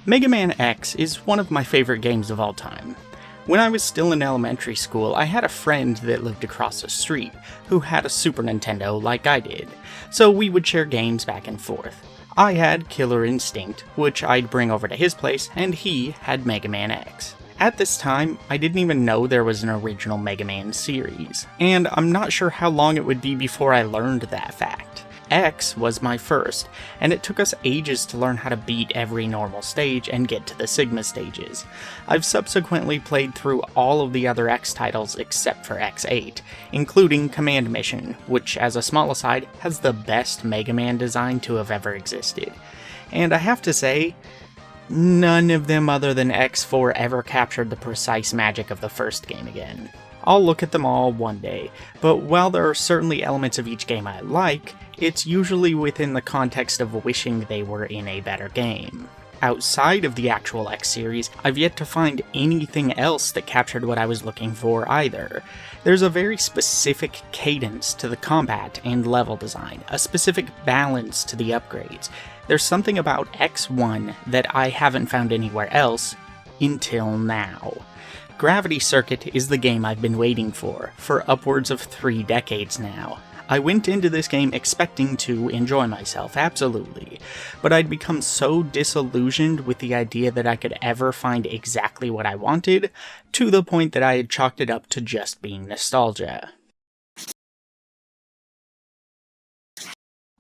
Mega Man X is one of my favorite games of all time. When I was still in elementary school, I had a friend that lived across the street who had a Super Nintendo like I did, so we would share games back and forth. I had Killer Instinct, which I'd bring over to his place, and he had Mega Man X. At this time, I didn't even know there was an original Mega Man series, and I'm not sure how long it would be before I learned that fact. X was my first, and it took us ages to learn how to beat every normal stage and get to the Sigma stages. I've subsequently played through all of the other X titles except for X8, including Command Mission, which, as a small aside, has the best Mega Man design to have ever existed. And I have to say, none of them other than X4 ever captured the precise magic of the first game again. I'll look at them all one day, but while there are certainly elements of each game I like, it's usually within the context of wishing they were in a better game. Outside of the actual X series, I've yet to find anything else that captured what I was looking for either. There's a very specific cadence to the combat and level design, a specific balance to the upgrades. There's something about X1 that I haven't found anywhere else until now. Gravity Circuit is the game I've been waiting for upwards of 3 decades now. I went into this game expecting to enjoy myself, absolutely, but I'd become so disillusioned with the idea that I could ever find exactly what I wanted, to the point that I had chalked it up to just being nostalgia.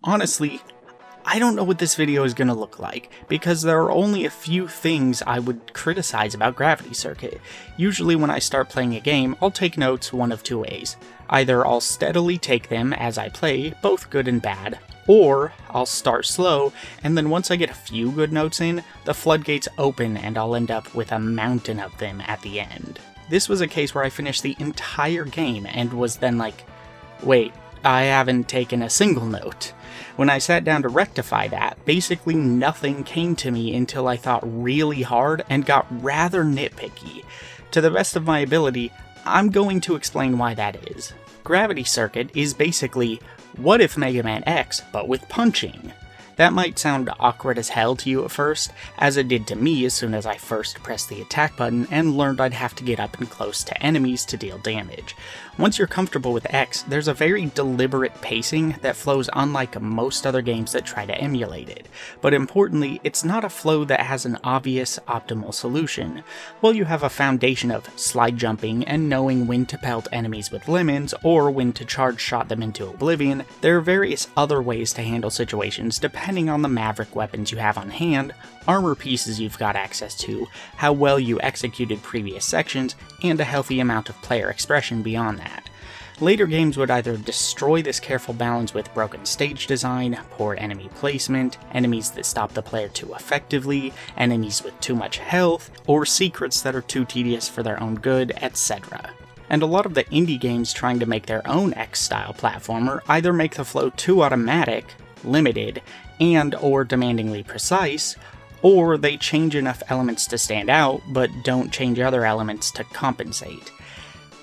Honestly, I don't know what this video is going to look like, because there are only a few things I would criticize about Gravity Circuit. Usually when I start playing a game, I'll take notes one of two ways. Either I'll steadily take them as I play, both good and bad, or I'll start slow, and then once I get a few good notes in, the floodgates open and I'll end up with a mountain of them at the end. This was a case where I finished the entire game and was then like, wait, I haven't taken a single note. When I sat down to rectify that, basically nothing came to me until I thought really hard and got rather nitpicky. To the best of my ability, I'm going to explain why that is. Gravity Circuit is basically, what if Mega Man X, but with punching? That might sound awkward as hell to you at first, as it did to me as soon as I first pressed the attack button and learned I'd have to get up and close to enemies to deal damage. Once you're comfortable with X, there's a very deliberate pacing that flows unlike most other games that try to emulate it. But importantly, it's not a flow that has an obvious optimal solution. While you have a foundation of slide jumping and knowing when to pelt enemies with lemons or when to charge shot them into oblivion, there are various other ways to handle situations depending on the maverick weapons you have on hand, armor pieces you've got access to, how well you executed previous sections, and a healthy amount of player expression beyond that. Later games would either destroy this careful balance with broken stage design, poor enemy placement, enemies that stop the player too effectively, enemies with too much health, or secrets that are too tedious for their own good, etc. And a lot of the indie games trying to make their own X-style platformer either make the flow too automatic, limited, and or demandingly precise, or they change enough elements to stand out, but don't change other elements to compensate.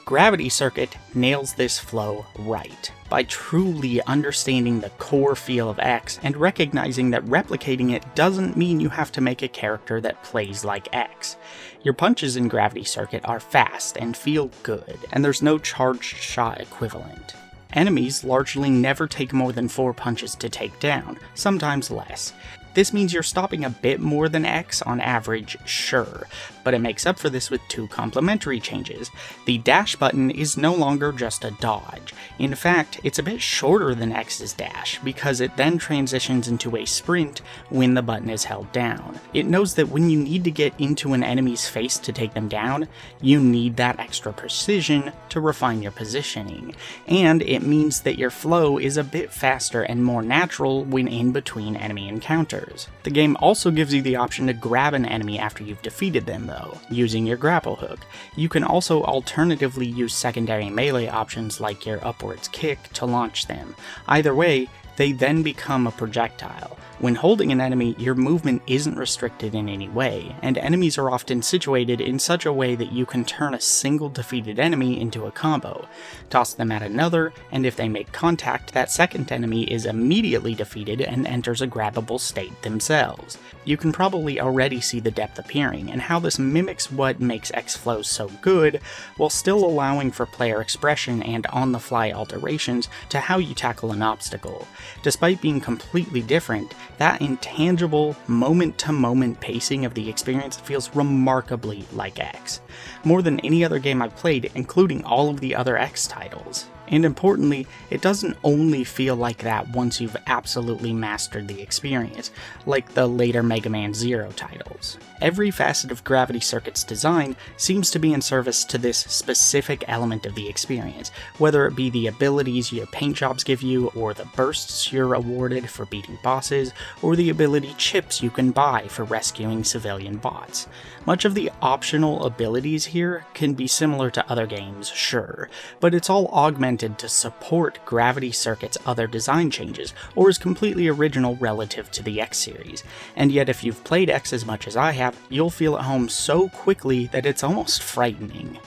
Gravity Circuit nails this flow right, by truly understanding the core feel of X and recognizing that replicating it doesn't mean you have to make a character that plays like X. Your punches in Gravity Circuit are fast and feel good, and there's no charged shot equivalent. Enemies largely never take more than 4 punches to take down, sometimes less. This means you're stopping a bit more than X on average, sure, but it makes up for this with 2 complementary changes. The dash button is no longer just a dodge. In fact, it's a bit shorter than X's dash, because it then transitions into a sprint when the button is held down. It knows that when you need to get into an enemy's face to take them down, you need that extra precision to refine your positioning, and it means that your flow is a bit faster and more natural when in between enemy encounters. The game also gives you the option to grab an enemy after you've defeated them though, using your grapple hook. You can also alternatively use secondary melee options like your upwards kick to launch them. Either way, They then become a projectile. When holding an enemy, your movement isn't restricted in any way, and enemies are often situated in such a way that you can turn a single defeated enemy into a combo, toss them at another, and if they make contact, that second enemy is immediately defeated and enters a grabbable state themselves. You can probably already see the depth appearing, and how this mimics what makes X-Flows so good, while still allowing for player expression and on-the-fly alterations to how you tackle an obstacle. Despite being completely different, that intangible, moment-to-moment pacing of the experience feels remarkably like X, more than any other game I've played, including all of the other X titles. And importantly, it doesn't only feel like that once you've absolutely mastered the experience, like the later Mega Man Zero titles. Every facet of Gravity Circuit's design seems to be in service to this specific element of the experience, whether it be the abilities your paint jobs give you, or the bursts you're awarded for beating bosses, or the ability chips you can buy for rescuing civilian bots. Much of the optional abilities here can be similar to other games, sure, but it's all augmented to support Gravity Circuit's other design changes, or is completely original relative to the X series. And yet if you've played X as much as I have, you'll feel at home so quickly that it's almost frightening.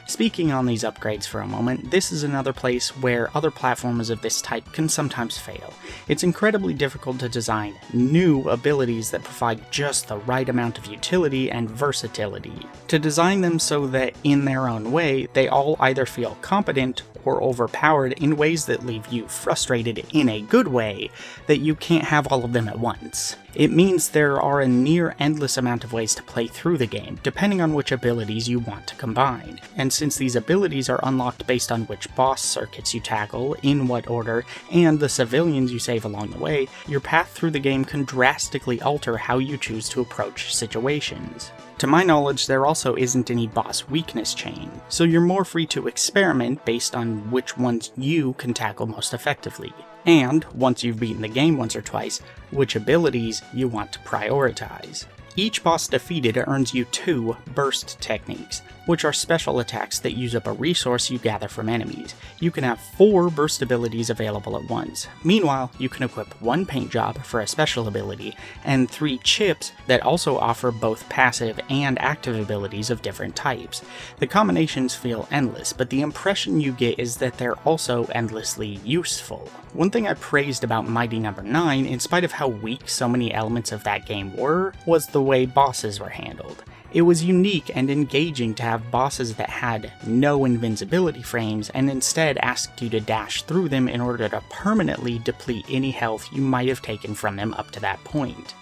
Speaking on these upgrades for a moment, this is another place where other platformers of this type can sometimes fail. It's incredibly difficult to design new abilities that provide just the right amount of utility and versatility. To design them so that, in their own way, they all either feel competent or overpowered in ways that leave you frustrated in a good way, that you can't have all of them at once. It means there are a near endless amount of ways to play through the game, depending on which abilities you want to combine. And since these abilities are unlocked based on which boss circuits you tackle, in what order, and the civilians you save along the way, your path through the game can drastically alter how you choose to approach situations. To my knowledge, there also isn't any boss weakness chain, so you're more free to experiment based on which ones you can tackle most effectively. And, once you've beaten the game once or twice, which abilities you want to prioritize. Each boss defeated earns you 2 burst techniques, which are special attacks that use up a resource you gather from enemies. You can have 4 burst abilities available at once. Meanwhile, you can equip 1 paint job for a special ability, and 3 chips that also offer both passive and active abilities of different types. The combinations feel endless, but the impression you get is that they're also endlessly useful. One thing I praised about Mighty No. 9, in spite of how weak so many elements of that game were, was the way bosses were handled. It was unique and engaging to have bosses that had no invincibility frames and instead asked you to dash through them in order to permanently deplete any health you might have taken from them up to that point.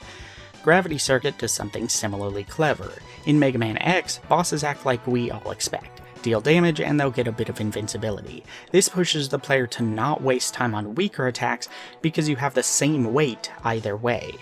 Gravity Circuit does something similarly clever. In Mega Man X, bosses act like we all expect. Deal damage and they'll get a bit of invincibility. This pushes the player to not waste time on weaker attacks because you have the same weight either way.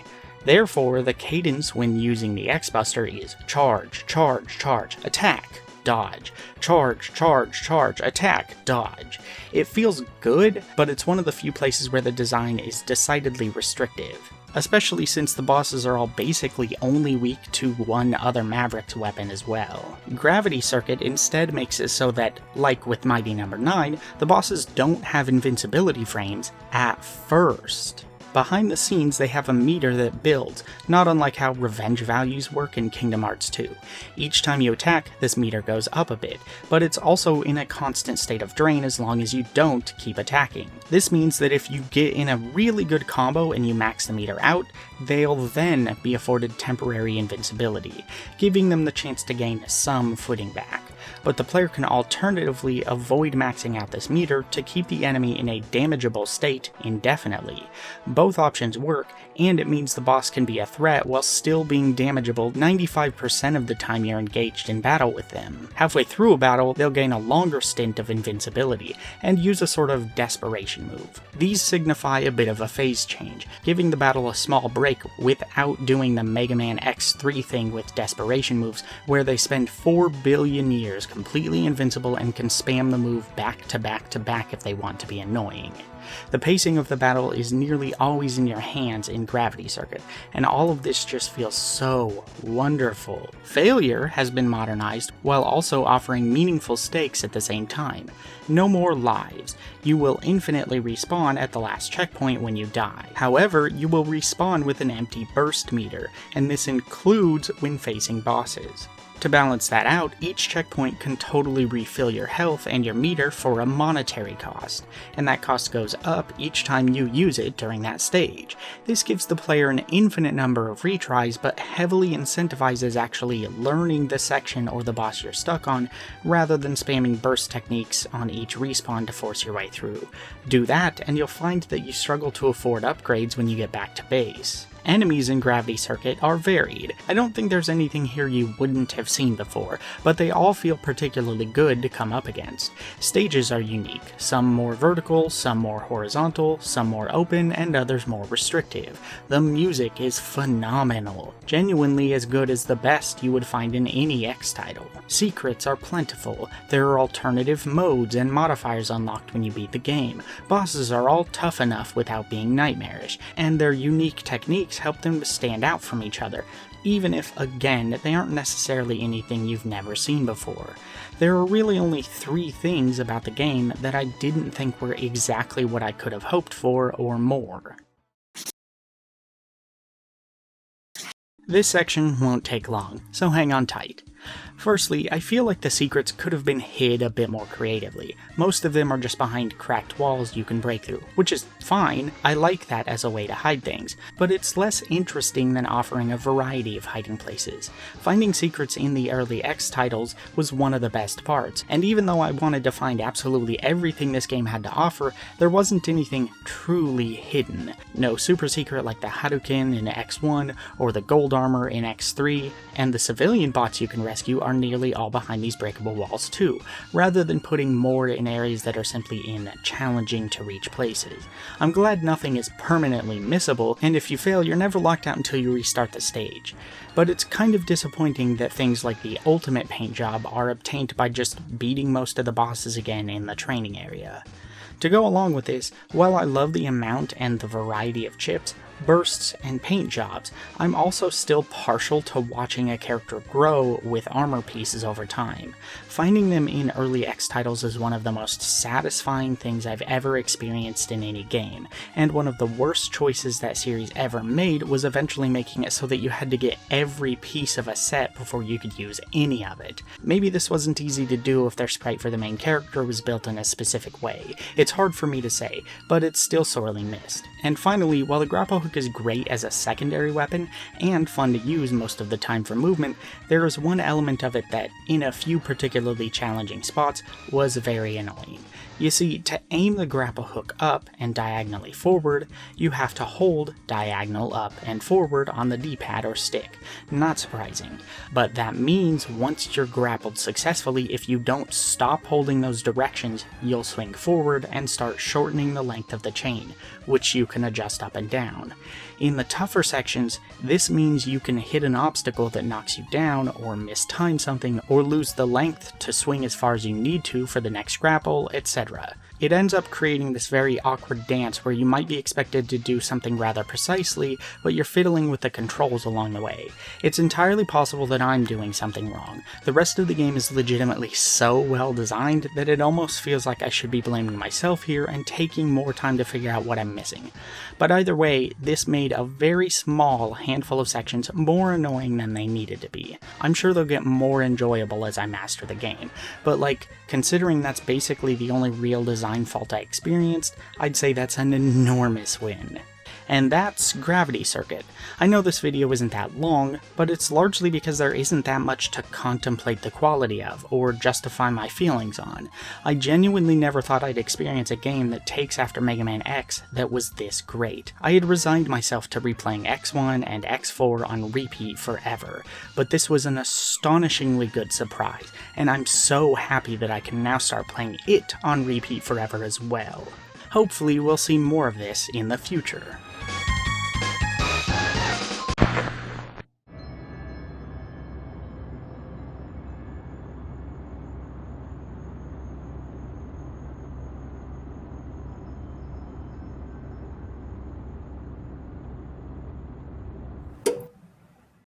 Therefore, the cadence when using the X-Buster is charge, charge, charge, attack, dodge, charge, charge, charge, attack, dodge. It feels good, but it's one of the few places where the design is decidedly restrictive, especially since the bosses are all basically only weak to one other Mavericks weapon as well. Gravity Circuit instead makes it so that, like with Mighty No. 9, the bosses don't have invincibility frames at first. Behind the scenes, they have a meter that builds, not unlike how revenge values work in Kingdom Hearts 2. Each time you attack, this meter goes up a bit, but it's also in a constant state of drain as long as you don't keep attacking. This means that if you get in a really good combo and you max the meter out, they'll then be afforded temporary invincibility, giving them the chance to gain some footing back. But the player can alternatively avoid maxing out this meter to keep the enemy in a damageable state indefinitely. Both options work, and it means the boss can be a threat while still being damageable 95% of the time you're engaged in battle with them. Halfway through a battle, they'll gain a longer stint of invincibility, and use a sort of desperation move. These signify a bit of a phase change, giving the battle a small break without doing the Mega Man X3 thing with desperation moves, where they spend 4 billion years completely invincible and can spam the move back to back to back if they want to be annoying. The pacing of the battle is nearly always always in your hands in Gravity Circuit, and all of this just feels so wonderful. Failure has been modernized while also offering meaningful stakes at the same time. No more lives. You will infinitely respawn at the last checkpoint when you die. However, you will respawn with an empty burst meter, and this includes when facing bosses. To balance that out, each checkpoint can totally refill your health and your meter for a monetary cost, and that cost goes up each time you use it during that stage. This gives the player an infinite number of retries, but heavily incentivizes actually learning the section or the boss you're stuck on, rather than spamming burst techniques on each respawn to force your way through. Do that, and you'll find that you struggle to afford upgrades when you get back to base. Enemies in Gravity Circuit are varied. I don't think there's anything here you wouldn't have seen before, but they all feel particularly good to come up against. Stages are unique, some more vertical, some more horizontal, some more open, and others more restrictive. The music is phenomenal, genuinely as good as the best you would find in any X title. Secrets are plentiful, there are alternative modes and modifiers unlocked when you beat the game. Bosses are all tough enough without being nightmarish, and their unique techniques help them to stand out from each other, even if, again, they aren't necessarily anything you've never seen before. There are really only 3 things about the game that I didn't think were exactly what I could have hoped for or more. This section won't take long, so hang on tight. Firstly, I feel like the secrets could have been hid a bit more creatively. Most of them are just behind cracked walls you can break through, which is fine, I like that as a way to hide things, but it's less interesting than offering a variety of hiding places. Finding secrets in the early X titles was one of the best parts, and even though I wanted to find absolutely everything this game had to offer, there wasn't anything truly hidden. No super secret like the Hadouken in X1, or the gold armor in X3, and the civilian bots you can rescue are nearly all behind these breakable walls too, rather than putting more in areas that are simply in challenging to reach places. I'm glad nothing is permanently missable, and if you fail, you're never locked out until you restart the stage. But it's kind of disappointing that things like the ultimate paint job are obtained by just beating most of the bosses again in the training area. To go along with this, while I love the amount and the variety of chips, bursts, and paint jobs, I'm also still partial to watching a character grow with armor pieces over time. Finding them in early X titles is one of the most satisfying things I've ever experienced in any game, and one of the worst choices that series ever made was eventually making it so that you had to get every piece of a set before you could use any of it. Maybe this wasn't easy to do if their sprite for the main character was built in a specific way. It's hard for me to say, but it's still sorely missed. And finally, while the grapple hook is great as a secondary weapon, and fun to use most of the time for movement, there is one element of it that, in a few particularly challenging spots, was very annoying. You see, to aim the grapple hook up and diagonally forward, you have to hold diagonal up and forward on the D-pad or stick. Not surprising. But that means once you're grappled successfully, if you don't stop holding those directions, you'll swing forward and start shortening the length of the chain, which you can adjust up and down. In the tougher sections, this means you can hit an obstacle that knocks you down, or mistime something, or lose the length to swing as far as you need to for the next grapple, etc. It ends up creating this very awkward dance where you might be expected to do something rather precisely, but you're fiddling with the controls along the way. It's entirely possible that I'm doing something wrong. The rest of the game is legitimately so well designed that it almost feels like I should be blaming myself here and taking more time to figure out what I'm missing. But either way, this made a very small handful of sections more annoying than they needed to be. I'm sure they'll get more enjoyable as I master the game, but considering that's basically the only real design fault I experienced, I'd say that's an enormous win. And that's Gravity Circuit. I know this video isn't that long, but it's largely because there isn't that much to contemplate the quality of, or justify my feelings on. I genuinely never thought I'd experience a game that takes after Mega Man X that was this great. I had resigned myself to replaying X1 and X4 on repeat forever, but this was an astonishingly good surprise, and I'm so happy that I can now start playing it on repeat forever as well. Hopefully we'll see more of this in the future.